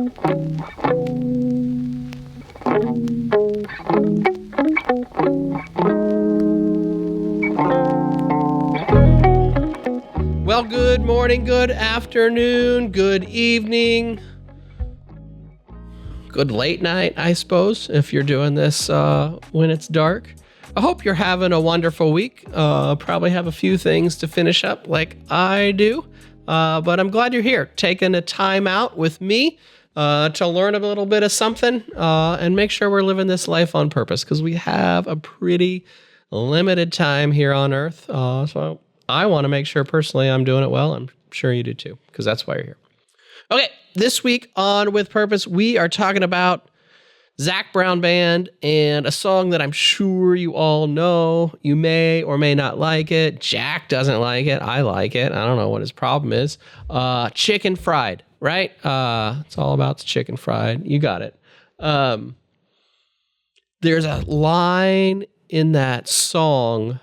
Well, good morning, good afternoon, good evening, good late night, I suppose, if you're doing this when it's dark. I hope you're having a wonderful week. Probably have a few things to finish up like I do, but I'm glad you're here, taking a time out with me to learn a little bit of something and make sure we're living this life on purpose, because we have a pretty limited time here on Earth. So I want to make sure personally I'm doing it well. I'm sure you do too, because that's why you're here. Okay, this week on With Purpose, we are talking about Zac Brown Band and a song that I'm sure you all know. You may or may not like it. Jack doesn't like it. I like it. I don't know what his problem is. Chicken Fried, right? It's all about the chicken fried. You got it. There's a line in that song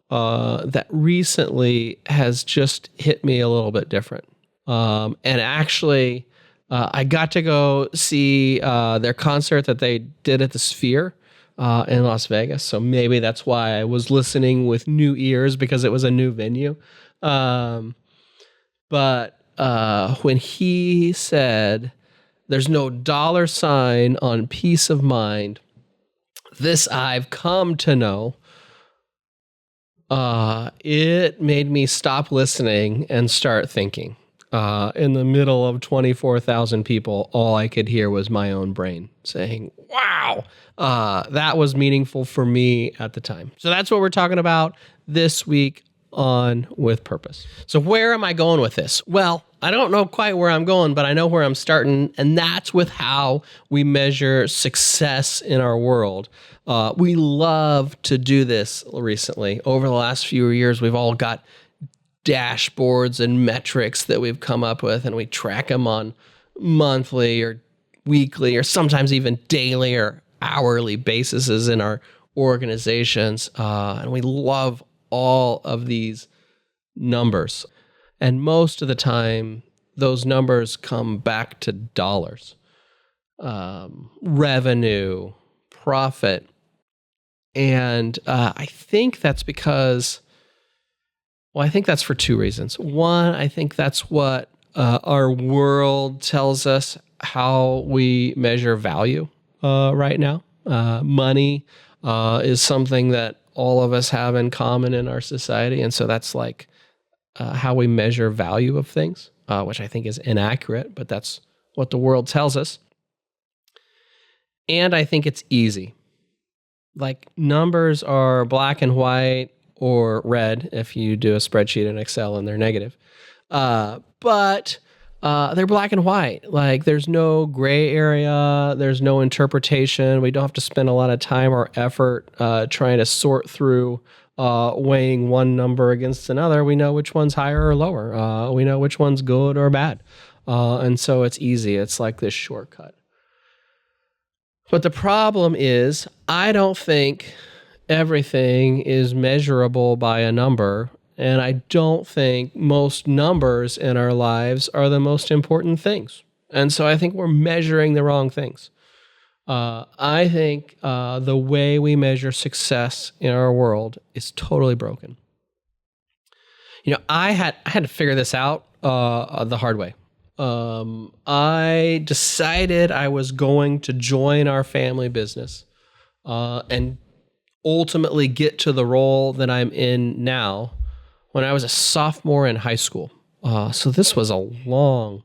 that recently has just hit me a little bit different. And actually, I got to go see their concert that they did at the Sphere in Las Vegas. So maybe that's why I was listening with new ears, because it was a new venue. But when he said, "There's no dollar sign on peace of mind, this I've come to know," it made me stop listening and start thinking. In the middle of 24,000 people, all I could hear was my own brain saying, wow, that was meaningful for me at the time. So that's what we're talking about this week on With Purpose. So where am I going with this? Well, I don't know quite where I'm going, but I know where I'm starting, and that's with how we measure success in our world. We love to do this recently. Over the last few years, we've all got dashboards and metrics that we've come up with, and we track them on monthly or weekly or sometimes even daily or hourly bases in our organizations. And we love all of these numbers. And most of the time, those numbers come back to dollars, revenue, profit. And I think that's because, well, I think that's for two reasons. One, I think that's what our world tells us how we measure value right now. Money is something that all of us have in common in our society. And so that's like how we measure value of things, which I think is inaccurate, but that's what the world tells us. And I think it's easy. Like, numbers are black and white, or red if you do a spreadsheet in Excel and they're negative. But they're black and white. Like, there's no gray area. There's no interpretation. We don't have to spend a lot of time or effort trying to sort through weighing one number against another. We know which one's higher or lower. We know which one's good or bad. And so it's easy. It's like this shortcut. But the problem is, I don't think everything is measurable by a number, and I don't think most numbers in our lives are the most important things. And so I think we're measuring the wrong things. I think the way we measure success in our world is totally broken. You know, I had to figure this out the hard way. I decided I was going to join our family business and ultimately get to the role that I'm in now when I was a sophomore in high school. So this was a long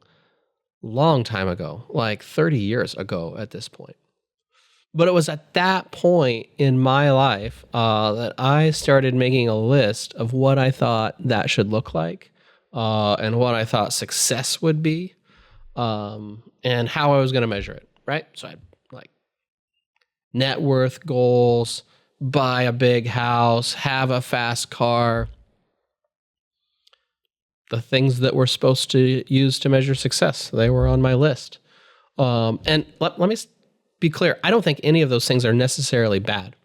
time ago, like 30 years ago at this point. But it was at that point in my life that I started making a list of what I thought that should look like and what I thought success would be and how I was going to measure it, right? So I had like net worth goals, buy a big house, have a fast car, the things that we're supposed to use to measure success. They were on my list. And let me be clear. I don't think any of those things are necessarily bad.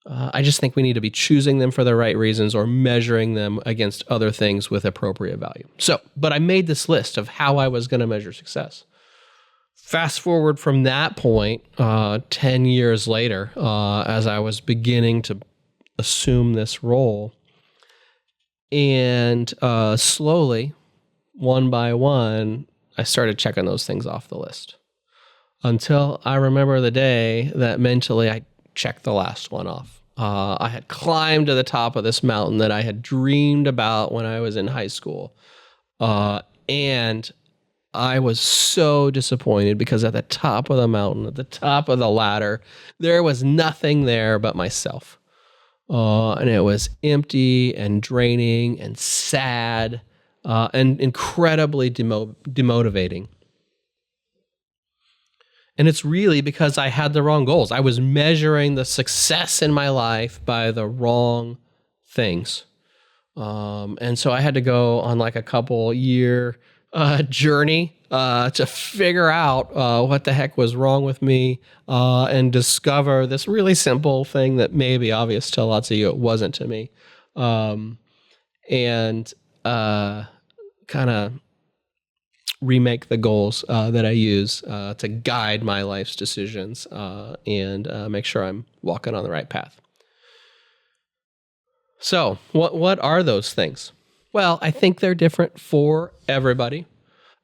I just think we need to be choosing them for the right reasons or measuring them against other things with appropriate value. But I made this list of how I was going to measure success. Fast forward from that point, 10 years later, as I was beginning to assume this role, and slowly, one by one, I started checking those things off the list until I remember the day that mentally I checked the last one off. I had climbed to the top of this mountain that I had dreamed about when I was in high school. And I was so disappointed because at the top of the mountain, at the top of the ladder, there was nothing there but myself. And it was empty and draining and sad and incredibly demotivating. And it's really because I had the wrong goals. I was measuring the success in my life by the wrong things. And so I had to go on like a couple year journey to figure out what the heck was wrong with me and discover this really simple thing that may be obvious to lots of you. It wasn't to me. And kind of remake the goals that I use to guide my life's decisions and make sure I'm walking on the right path. So what are those things? Well, I think they're different for everybody.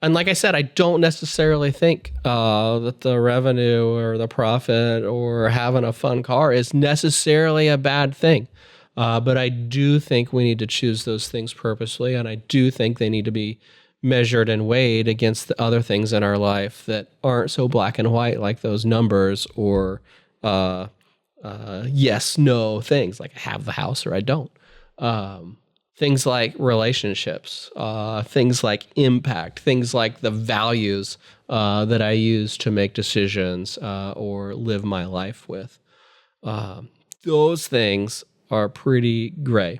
And like I said, I don't necessarily think that the revenue or the profit or having a fun car is necessarily a bad thing. But I do think we need to choose those things purposely. And I do think they need to be measured and weighed against the other things in our life that aren't so black and white, like those numbers or yes, no things, like I have the house or I don't. Things like relationships, things like impact, things like the values that I use to make decisions or live my life with. Those things are pretty gray.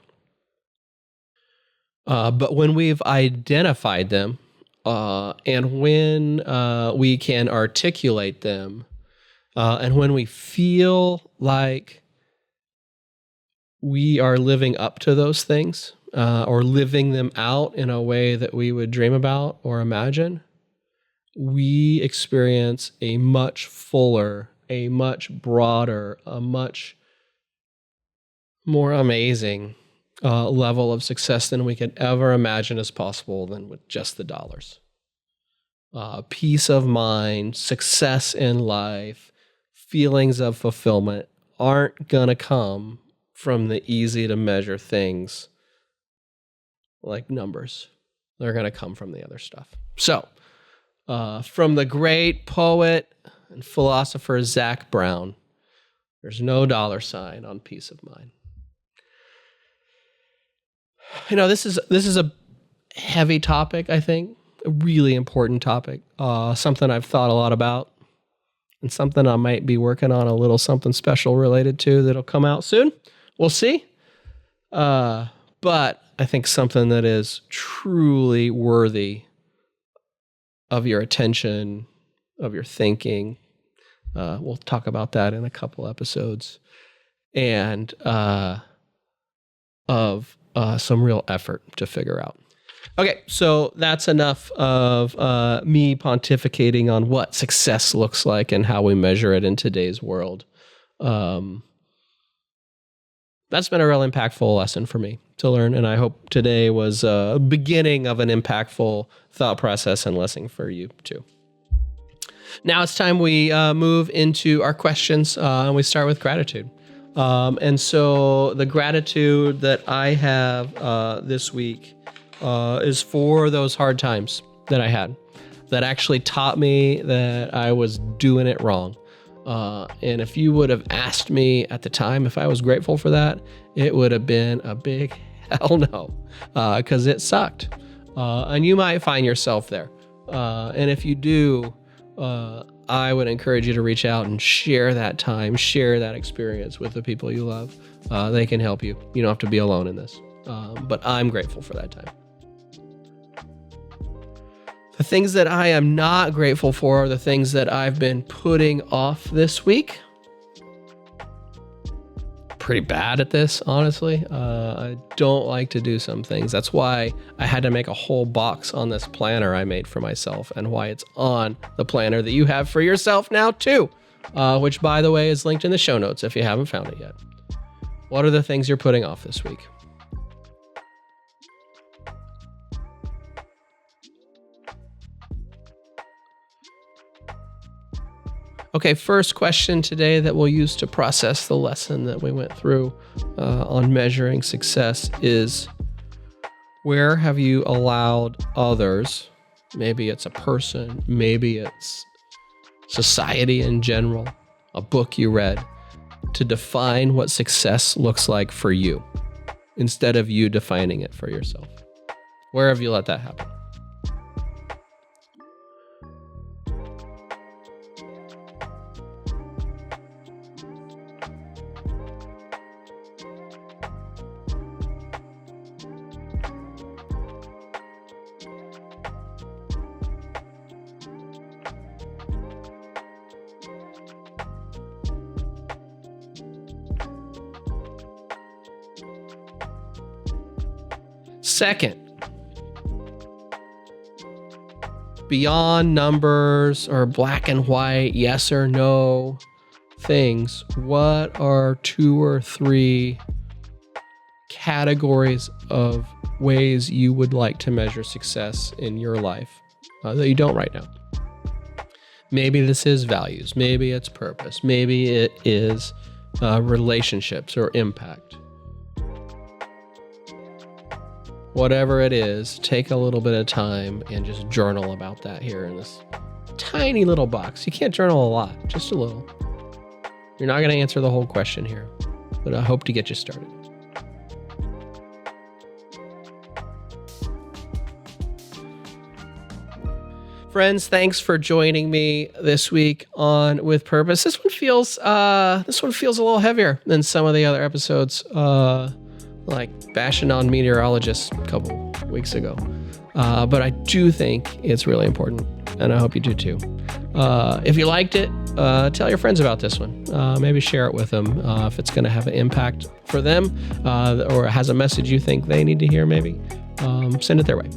But when we've identified them and when we can articulate them and when we feel like we are living up to those things or living them out in a way that we would dream about or imagine, we experience a much fuller, a much broader, a much more amazing level of success than we could ever imagine as possible than with just the dollars. Peace of mind, success in life, feelings of fulfillment aren't going to come from the easy to measure things like numbers. They're going to come from the other stuff. So, from the great poet and philosopher Zach Brown, there's no dollar sign on peace of mind. You know, this is a heavy topic, I think, a really important topic, something I've thought a lot about, and something I might be working on a little something special related to that'll come out soon. We'll see. But I think something that is truly worthy of your attention, of your thinking. We'll talk about that in a couple episodes. And of some real effort to figure out. Okay, so that's enough of me pontificating on what success looks like and how we measure it in today's world. That's been a real impactful lesson for me to learn, and I hope today was a beginning of an impactful thought process and lesson for you too. Now it's time we move into our questions, and we start with gratitude. And so the gratitude that I have this week is for those hard times that I had that actually taught me that I was doing it wrong. And if you would have asked me at the time if I was grateful for that, it would have been a big hell no, because it sucked. And you might find yourself there. And if you do, I would encourage you to reach out and share that time, share that experience with the people you love. They can help you. You don't have to be alone in this. But I'm grateful for that time. The things that I am not grateful for are the things that I've been putting off this week. pretty bad at this, honestly. I don't like to do some things. That's why I had to make a whole box on this planner I made for myself, and why it's on the planner that you have for yourself now too, which, by the way, is linked in the show notes if you haven't found it yet. What are the things you're putting off this week? Okay, first question today that we'll use to process the lesson that we went through on measuring success is, where have you allowed others, maybe it's a person, maybe it's society in general, a book you read, to define what success looks like for you instead of you defining it for yourself? Where have you let that happen? Second, beyond numbers or black and white, yes or no things, what are 2 or 3 categories of ways you would like to measure success in your life that you don't right now? Maybe this is values, maybe it's purpose, maybe it is relationships or impact. Whatever it is, take a little bit of time and just journal about that here in this tiny little box. You can't journal a lot, just a little. You're not going to answer the whole question here, but I hope to get you started. Friends, thanks for joining me this week on With Purpose. This one feels a little heavier than some of the other episodes. Like bashing on meteorologists a couple weeks ago. But I do think it's really important, and I hope you do too. If you liked it, tell your friends about this one. Maybe share it with them if it's going to have an impact for them, or has a message you think they need to hear, maybe. Send it their way.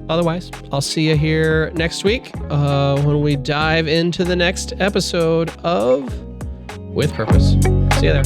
Otherwise, I'll see you here next week when we dive into the next episode of With Purpose. See you there.